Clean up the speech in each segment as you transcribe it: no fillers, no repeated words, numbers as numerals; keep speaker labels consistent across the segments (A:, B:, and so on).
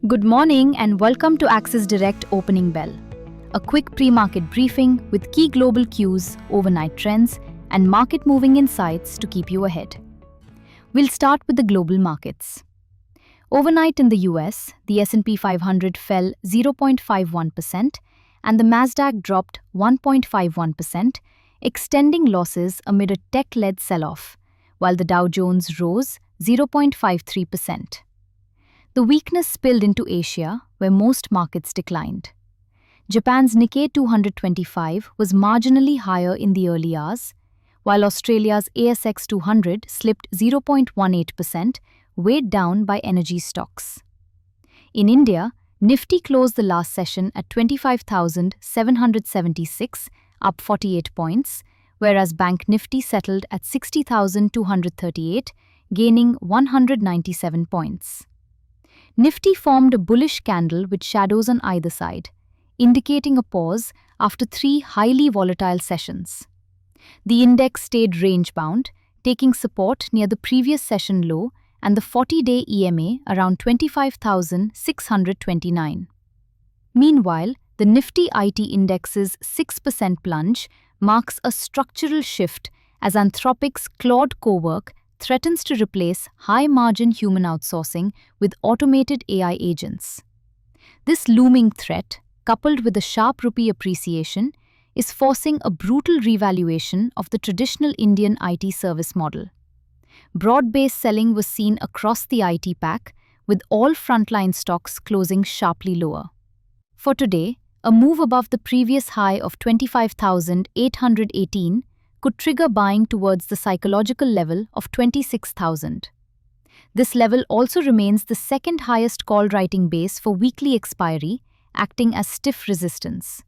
A: Good morning and welcome to Axis Direct Opening Bell, a quick pre-market briefing with key global cues, overnight trends, and market-moving insights to keep you ahead. We'll start with the global markets. Overnight in the US, the S&P 500 fell 0.51% and the Nasdaq dropped 1.51%, extending losses amid a tech-led sell-off, while the Dow Jones rose 0.53%. The weakness spilled into Asia, where most markets declined. Japan's Nikkei 225 was marginally higher in the early hours, while Australia's ASX 200 slipped 0.18%, weighed down by energy stocks. In India, Nifty closed the last session at 25,776, up 48 points, whereas Bank Nifty settled at 60,238, gaining 197 points. Nifty formed a bullish candle with shadows on either side, indicating a pause after three highly volatile sessions. The index stayed range-bound, taking support near the previous session low and the 40-day EMA around 25,629. Meanwhile, the Nifty IT Index's 6% plunge marks a structural shift as Anthropic's Claude Cowork threatens to replace high-margin human outsourcing with automated AI agents. This looming threat, coupled with a sharp rupee appreciation, is forcing a brutal revaluation of the traditional Indian IT service model. Broad-based selling was seen across the IT pack, with all frontline stocks closing sharply lower. For today, a move above the previous high of 25,818 could trigger buying towards the psychological level of 26,000. This level also remains the second highest call writing base for weekly expiry, acting as stiff resistance.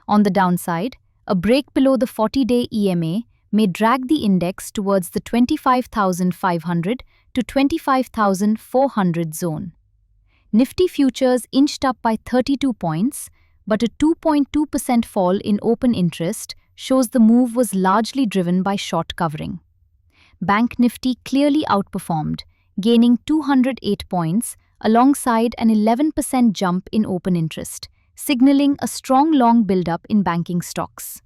A: On the downside, a break below the 40-day EMA may drag the index towards the 25,500 to 25,400 zone. Nifty futures inched up by 32 points, but a 2.2% fall in open interest shows the move was largely driven by short covering. Bank Nifty clearly outperformed, gaining 208 points alongside an 11% jump in open interest, signaling a strong long build-up in banking stocks.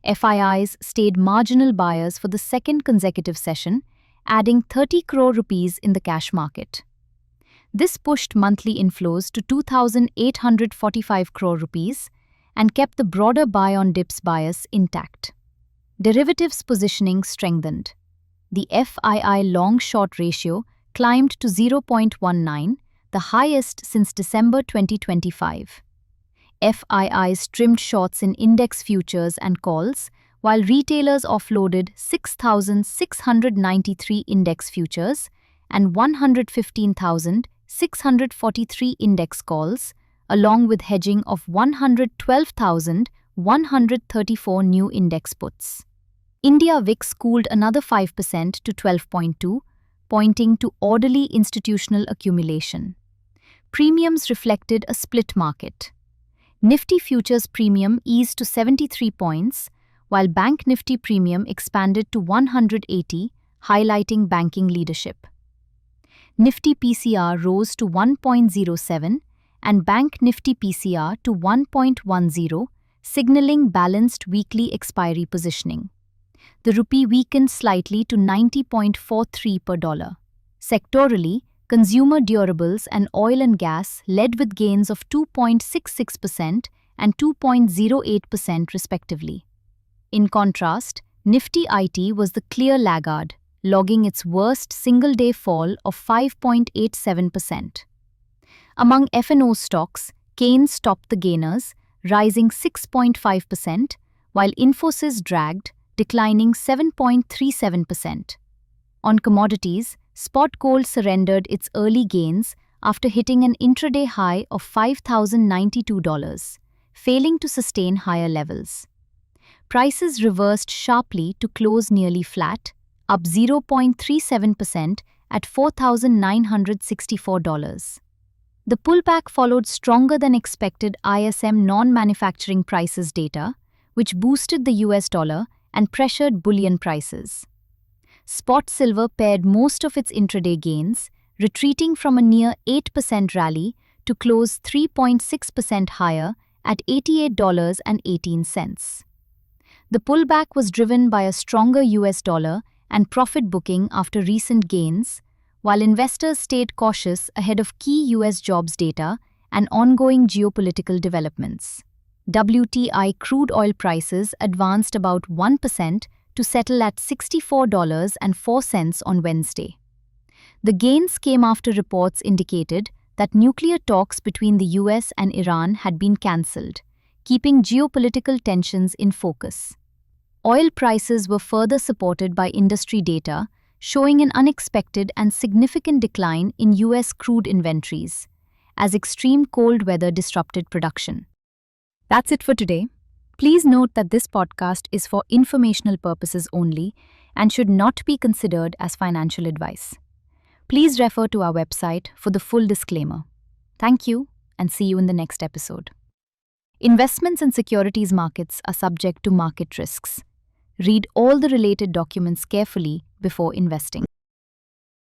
A: FIIs stayed marginal buyers for the second consecutive session, adding 30 crore rupees in the cash market. This pushed monthly inflows to 2,845 crore rupees, and kept the broader buy-on-dips bias intact. Derivatives positioning strengthened. The FII long-short ratio climbed to 0.19, the highest since December 2025. FIIs trimmed shorts in index futures and calls, while retailers offloaded 6,693 index futures and 115,643 index calls, along with hedging of 112,134 new index puts. India VIX cooled another 5% to 12.2, pointing to orderly institutional accumulation. Premiums reflected a split market. Nifty futures premium eased to 73 points, while Bank Nifty premium expanded to 180, highlighting banking leadership. Nifty PCR rose to 1.07, and Bank Nifty PCR to 1.10, signaling balanced weekly expiry positioning. The rupee weakened slightly to 90.43 per dollar. Sectorally, consumer durables and oil and gas led with gains of 2.66% and 2.08% respectively. In contrast, Nifty IT was the clear laggard, logging its worst single-day fall of 5.87%. Among F&O stocks, Kaynes topped the gainers, rising 6.5%, while Infosys dragged, declining 7.37%. On commodities, spot gold surrendered its early gains after hitting an intraday high of $5,092, failing to sustain higher levels. Prices reversed sharply to close nearly flat, up 0.37% at $4,964. The pullback followed stronger than expected ISM non-manufacturing prices data, which boosted the US dollar and pressured bullion prices. Spot silver pared most of its intraday gains, retreating from a near 8% rally to close 3.6% higher at $88.18. The pullback was driven by a stronger US dollar and profit booking after recent gains, while investors stayed cautious ahead of key US jobs data and ongoing geopolitical developments. WTI crude oil prices advanced about 1% to settle at $64.04 on Wednesday. The gains came after reports indicated that nuclear talks between the US and Iran had been cancelled, keeping geopolitical tensions in focus. Oil prices were further supported by industry data, showing an unexpected and significant decline in US crude inventories, as extreme cold weather disrupted production. That's it for today. Please note that this podcast is for informational purposes only and should not be considered as financial advice. Please refer to our website for the full disclaimer. Thank you, and see you in the next episode. Investments in securities markets are subject to market risks. Read all the related documents carefully before investing.